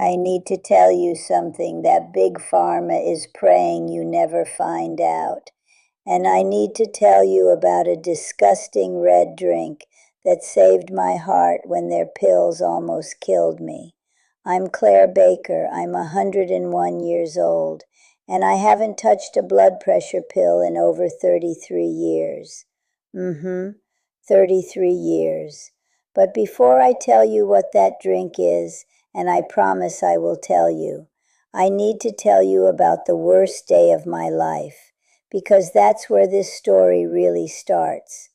I need to tell you something that Big Pharma is praying you never find out. And I need to tell you about a disgusting red drink that saved my heart when their pills almost killed me. I'm Claire Baker. I'm 101 years old, and I haven't touched a blood pressure pill in over 33 years. 33 years. But before I tell you what that drink is, and I promise I will tell you, I need to tell you about the worst day of my life, because that's where this story really starts.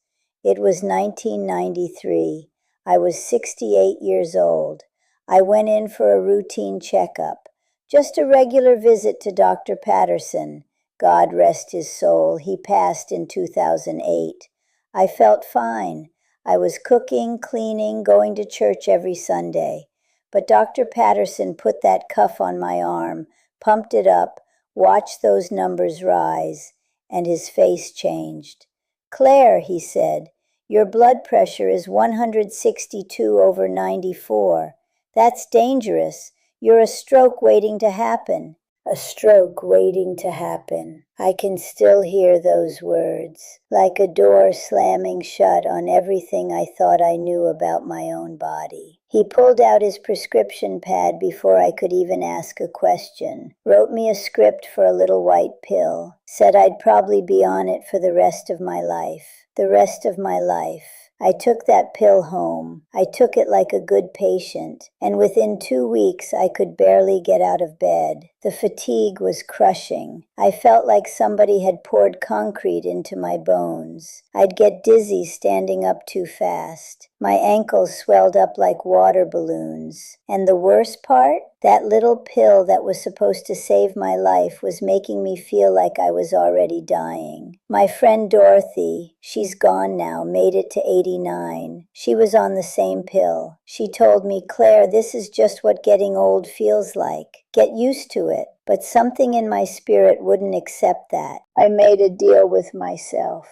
It was 1993. I was 68 years old. I went in for a routine checkup, just a regular visit to Dr. Patterson. God rest his soul, he passed in 2008. I felt fine. I was cooking, cleaning, going to church every Sunday. But Dr. Patterson put that cuff on my arm, pumped it up, watched those numbers rise, and his face changed. "Claire," he said, "your blood pressure is 162/94. That's dangerous. You're a stroke waiting to happen." A stroke waiting to happen. I can still hear those words, like a door slamming shut on everything I thought I knew about my own body. He pulled out his prescription pad before I could even ask a question, wrote me a script for a little white pill, said I'd probably be on it for the rest of my life. The rest of my life. I took that pill home. I took it like a good patient, and within 2 weeks I could barely get out of bed. The fatigue was crushing. I felt like somebody had poured concrete into my bones. I'd get dizzy standing up too fast. My ankles swelled up like water balloons. And the worst part? That little pill that was supposed to save my life was making me feel like I was already dying. My friend Dorothy, she's gone now, made it to 89. She was on the same pill. She told me, "Claire, this is just what getting old feels like. Get used to it." But something in my spirit wouldn't accept that. I made a deal with myself.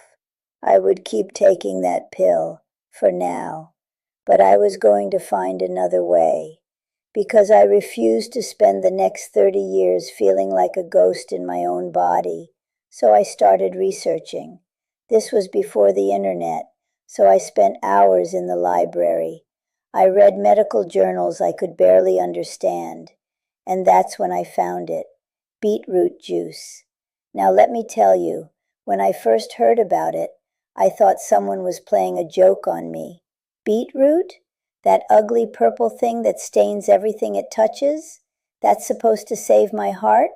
I would keep taking that pill, for now. But I was going to find another way, because I refused to spend the next 30 years feeling like a ghost in my own body. So I started researching. This was before the internet, so I spent hours in the library. I read medical journals I could barely understand. And that's when I found it. Beetroot juice. Now let me tell you, when I first heard about it, I thought someone was playing a joke on me. Beetroot? That ugly purple thing that stains everything it touches? That's supposed to save my heart?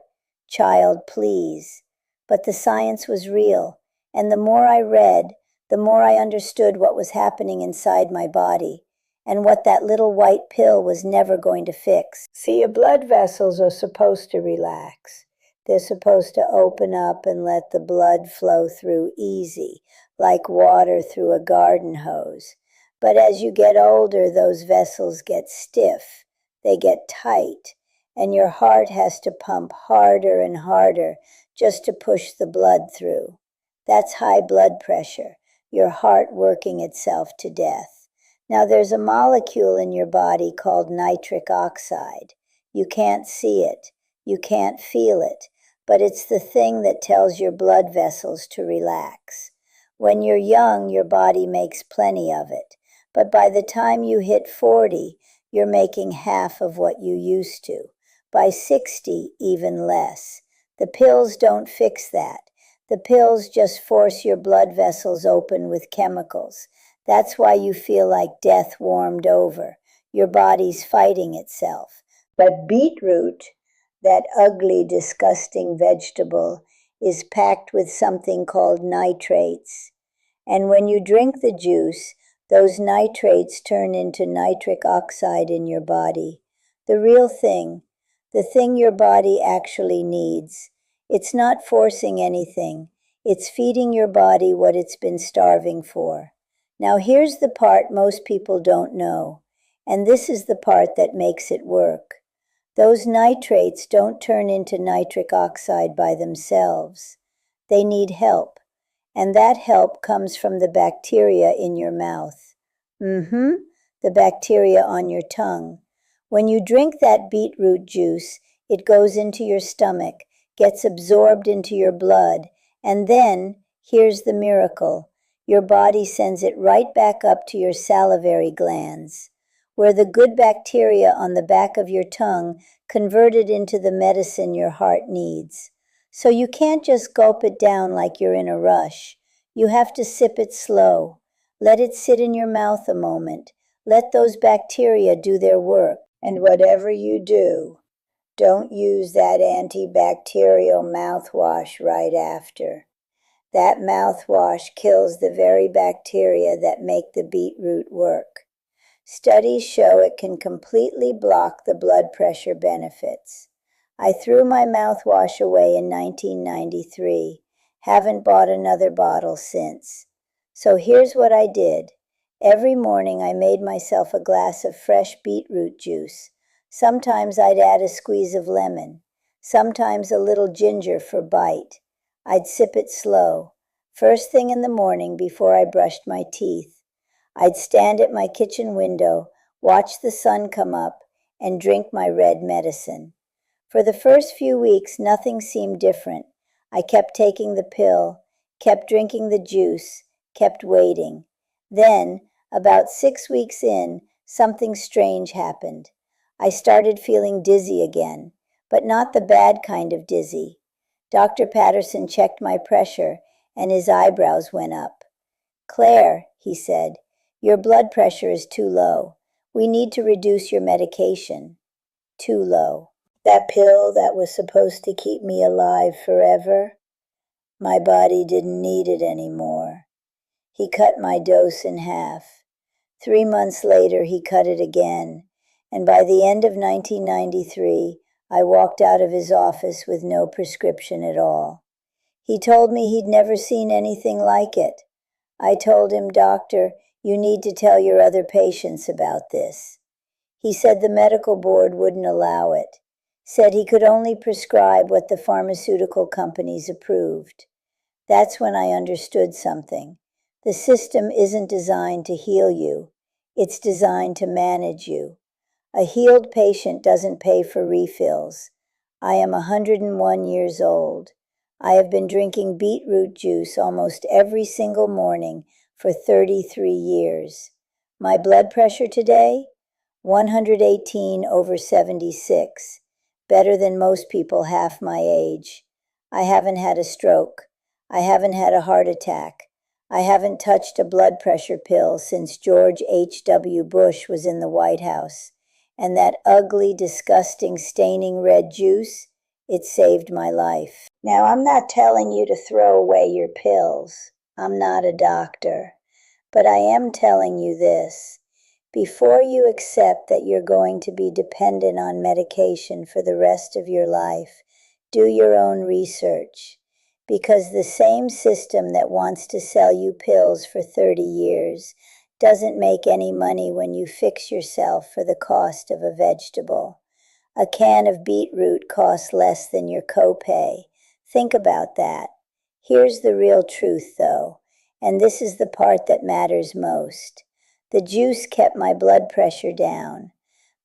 Child, please. But the science was real, and the more I read, the more I understood what was happening inside my body, and what that little white pill was never going to fix. See, your blood vessels are supposed to relax. They're supposed to open up and let the blood flow through easy, like water through a garden hose. But as you get older, those vessels get stiff, they get tight, and your heart has to pump harder and harder just to push the blood through. That's high blood pressure, your heart working itself to death. Now there's a molecule in your body called nitric oxide. You can't see it, you can't feel it, but it's the thing that tells your blood vessels to relax. When you're young, your body makes plenty of it. But by the time you hit 40, you're making half of what you used to. By 60, even less. The pills don't fix that. The pills just force your blood vessels open with chemicals. That's why you feel like death warmed over. Your body's fighting itself. But beetroot, that ugly, disgusting vegetable, is packed with something called nitrates. And when you drink the juice, those nitrates turn into nitric oxide in your body. The real thing, the thing your body actually needs. It's not forcing anything. It's feeding your body what it's been starving for. Now here's the part most people don't know, and this is the part that makes it work. Those nitrates don't turn into nitric oxide by themselves. They need help. And that help comes from the bacteria in your mouth. The bacteria on your tongue. When you drink that beetroot juice, it goes into your stomach, gets absorbed into your blood, and then, here's the miracle, your body sends it right back up to your salivary glands, where the good bacteria on the back of your tongue convert it into the medicine your heart needs. So you can't just gulp it down like you're in a rush. You have to sip it slow. Let it sit in your mouth a moment. Let those bacteria do their work. And whatever you do, don't use that antibacterial mouthwash right after. That mouthwash kills the very bacteria that make the beetroot work. Studies show it can completely block the blood pressure benefits. I threw my mouthwash away in 1993. Haven't bought another bottle since. So here's what I did. Every morning I made myself a glass of fresh beetroot juice. Sometimes I'd add a squeeze of lemon. Sometimes a little ginger for bite. I'd sip it slow, first thing in the morning before I brushed my teeth. I'd stand at my kitchen window, watch the sun come up, and drink my red medicine. For the first few weeks, nothing seemed different. I kept taking the pill, kept drinking the juice, kept waiting. Then, about 6 weeks in, something strange happened. I started feeling dizzy again, but not the bad kind of dizzy. Dr. Patterson checked my pressure, and his eyebrows went up. "Claire," he said, "your blood pressure is too low. We need to reduce your medication." Too low. That pill that was supposed to keep me alive forever? My body didn't need it anymore. He cut my dose in half. 3 months later, he cut it again, and by the end of 1993, I walked out of his office with no prescription at all. He told me he'd never seen anything like it. I told him, "Doctor, you need to tell your other patients about this." He said the medical board wouldn't allow it, said he could only prescribe what the pharmaceutical companies approved. That's when I understood something. The system isn't designed to heal you. It's designed to manage you. A healed patient doesn't pay for refills. I am 101 years old. I have been drinking beetroot juice almost every single morning for 33 years. My blood pressure today? 118/76. Better than most people half my age. I haven't had a stroke. I haven't had a heart attack. I haven't touched a blood pressure pill since George H.W. Bush was in the White House. And that ugly, disgusting, staining red juice, it saved my life. Now, I'm not telling you to throw away your pills. I'm not a doctor. But I am telling you this. Before you accept that you're going to be dependent on medication for the rest of your life, do your own research. Because the same system that wants to sell you pills for 30 years doesn't make any money when you fix yourself for the cost of a vegetable. A can of beetroot costs less than your copay. Think about that. Here's the real truth, though, and this is the part that matters most. The juice kept my blood pressure down,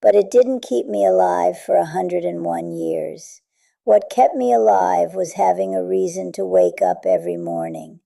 but it didn't keep me alive for 101 years. What kept me alive was having a reason to wake up every morning.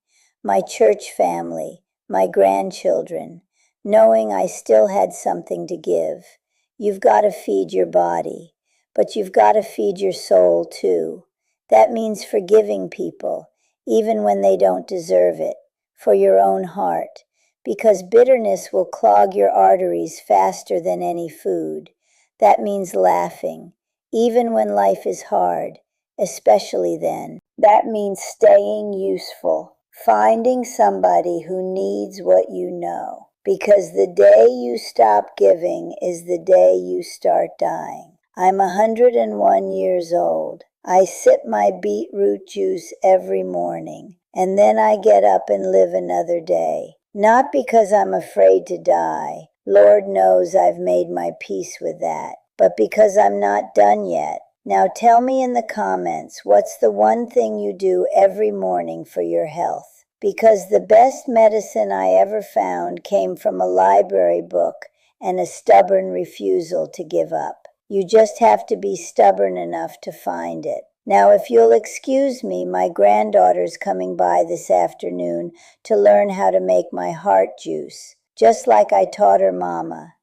My church family, my grandchildren, knowing I still had something to give. You've got to feed your body, but you've got to feed your soul too. That means forgiving people, even when they don't deserve it, for your own heart, because bitterness will clog your arteries faster than any food. That means laughing, even when life is hard, especially then. That means staying useful. Finding somebody who needs what you know. Because the day you stop giving is the day you start dying. I'm 101 years old. I sip my beetroot juice every morning, and then I get up and live another day. Not because I'm afraid to die. Lord knows I've made my peace with that. But because I'm not done yet. Now tell me in the comments, what's the one thing you do every morning for your health? Because the best medicine I ever found came from a library book, and a stubborn refusal to give up. You just have to be stubborn enough to find it. Now, if you'll excuse me, my granddaughter's coming by this afternoon to learn how to make my heart juice, just like I taught her mama.